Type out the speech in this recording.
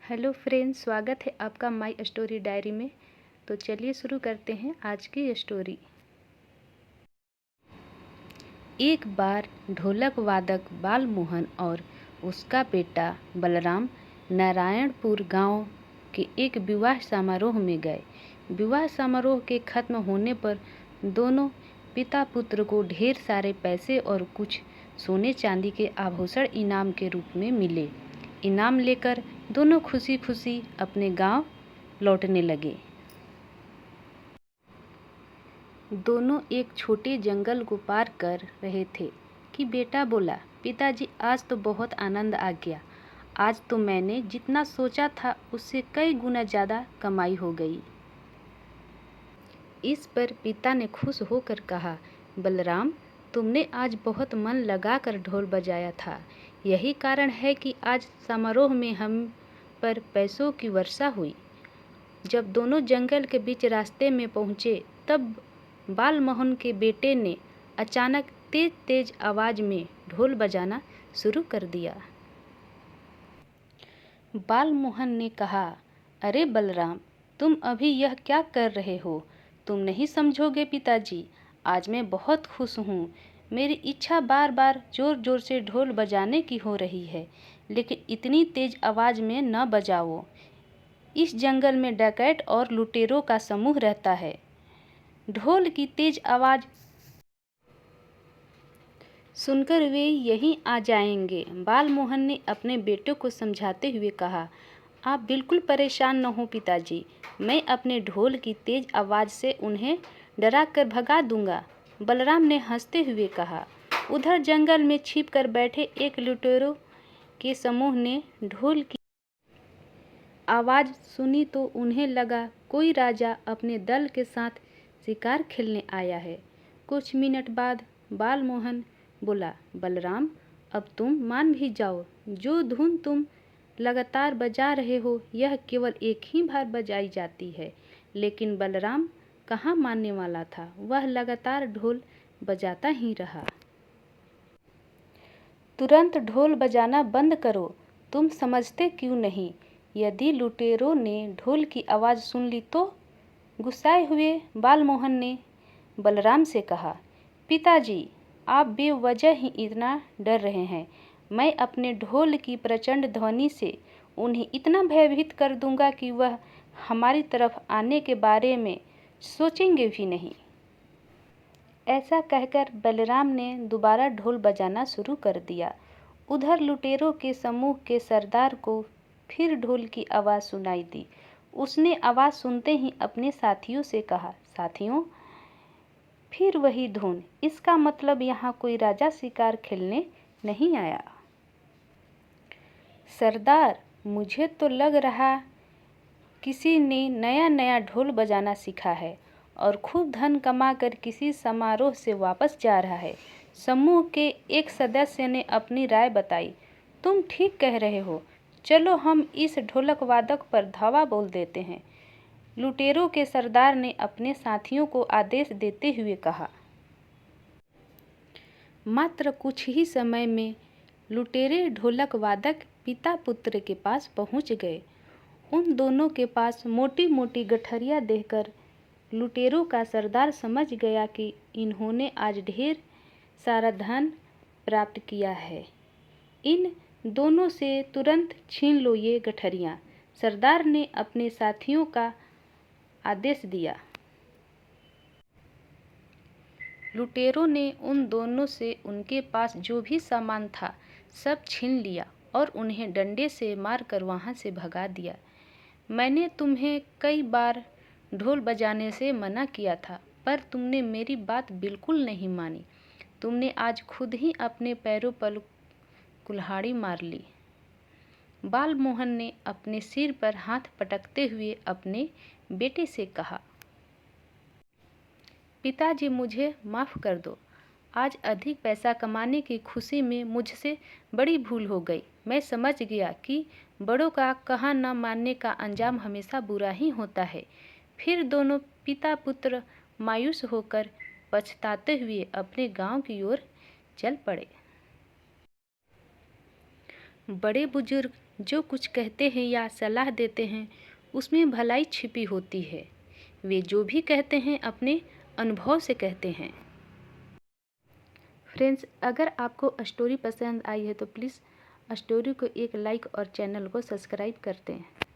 Hello friends, स्वागत है आपका माय स्टोरी डायरी में। तो चलिए शुरू करते हैं आज की स्टोरी। एक बार ढोलक वादक बालमोहन और उसका बेटा बलराम नारायणपुर गांव के एक विवाह समारोह में गए। विवाह समारोह के खत्म होने पर दोनों पिता पुत्र को ढेर सारे पैसे और कुछ सोने चांदी के आभूषण इनाम के रूप में मिले। इनाम लेकर दोनों खुशी खुशी अपने गांव लौटने लगे। दोनों एक छोटे जंगल को पार कर रहे थे कि बेटा बोला, पिताजी आज तो बहुत आनंद आ गया। आज तो मैंने जितना सोचा था उससे कई गुना ज़्यादा कमाई हो गई। इस पर पिता ने खुश होकर कहा, बलराम तुमने आज बहुत मन लगाकर ढोल बजाया था। यही कारण है कि आज समारोह में हम पर पैसों की वर्षा हुई। जब दोनों जंगल के बीच रास्ते में पहुँचे तब बालमोहन के बेटे ने अचानक तेज तेज आवाज़ में ढोल बजाना शुरू कर दिया। बालमोहन ने कहा, अरे बलराम तुम अभी यह क्या कर रहे हो? तुम नहीं समझोगे पिताजी, आज मैं बहुत खुश हूँ। मेरी इच्छा बार बार ज़ोर ज़ोर से ढोल बजाने की हो रही है, लेकिन इतनी तेज़ आवाज़ में न बजाओ। इस जंगल में डकैत और लुटेरों का समूह रहता है। ढोल की तेज़ आवाज़ सुनकर वे यहीं आ जाएंगे। बालमोहन ने अपने बेटे को समझाते हुए कहा, आप बिल्कुल परेशान न हो पिताजी, मैं अपने ढोल की तेज़ आवाज़ से उन्हें डरा कर भगा दूंगा। बलराम ने हंसते हुए कहा। उधर जंगल में छिप कर बैठे एक लुटेरों के समूह ने ढोल की आवाज़ सुनी तो उन्हें लगा कोई राजा अपने दल के साथ शिकार खेलने आया है। कुछ मिनट बाद बालमोहन बोला, बलराम अब तुम मान भी जाओ, जो धुन तुम लगातार बजा रहे हो यह केवल एक ही बार बजाई जाती है। लेकिन बलराम कहाँ मानने वाला था, वह लगातार ढोल बजाता ही रहा। तुरंत ढोल बजाना बंद करो, तुम समझते क्यों नहीं? यदि लुटेरों ने ढोल की आवाज़ सुन ली तो? गुस्साए हुए बालमोहन ने बलराम से कहा, पिताजी आप बेवजह ही इतना डर रहे हैं। मैं अपने ढोल की प्रचंड ध्वनि से उन्हें इतना भयभीत कर दूंगा कि वह हमारी तरफ आने के बारे में सोचेंगे भी नहीं। ऐसा कहकर बलराम ने दोबारा ढोल बजाना शुरू कर दिया। उधर लुटेरों के समूह के सरदार को फिर ढोल की आवाज़ सुनाई दी। उसने आवाज़ सुनते ही अपने साथियों से कहा, साथियों फिर वही धुन, इसका मतलब यहाँ कोई राजा शिकार खेलने नहीं आया। सरदार मुझे तो लग रहा किसी ने नया नया ढोल बजाना सीखा है और खूब धन कमाकर किसी समारोह से वापस जा रहा है। समूह के एक सदस्य ने अपनी राय बताई, तुम ठीक कह रहे हो, चलो हम इस ढोलक वादक पर धावा बोल देते हैं। लुटेरों के सरदार ने अपने साथियों को आदेश देते हुए कहा। मात्र कुछ ही समय में लुटेरे ढोलक वादक पिता पुत्र के पास पहुंच गए। उन दोनों के पास मोटी मोटी गठरियाँ देखकर लुटेरों का सरदार समझ गया कि इन्होंने आज ढेर सारा धन प्राप्त किया है। इन दोनों से तुरंत छीन लो ये गठरियाँ। सरदार ने अपने साथियों का आदेश दिया। लुटेरों ने उन दोनों से उनके पास जो भी सामान था सब छीन लिया और उन्हें डंडे से मारकर वहां से भगा दिया। मैंने तुम्हें कई बार ढोल बजाने से मना किया था, पर तुमने मेरी बात बिल्कुल नहीं मानी। तुमने आज खुद ही अपने पैरों पर कुल्हाड़ी मार ली। बालमोहन ने अपने सिर पर हाथ पटकते हुए अपने बेटे से कहा, पिताजी मुझे माफ़ कर दो। आज अधिक पैसा कमाने की खुशी में मुझसे बड़ी भूल हो गई। मैं समझ गया कि बड़ों का कहा न मानने का अंजाम हमेशा बुरा ही होता है। फिर दोनों पिता पुत्र मायूस होकर पछताते हुए अपने गांव की ओर चल पड़े। बड़े बुजुर्ग जो कुछ कहते हैं या सलाह देते हैं उसमें भलाई छिपी होती है। वे जो भी कहते हैं अपने अनुभव से कहते हैं। फ्रेंड्स, अगर आपको स्टोरी पसंद आई है तो प्लीज़ स्टोरी को एक लाइक और चैनल को सब्सक्राइब करते हैं।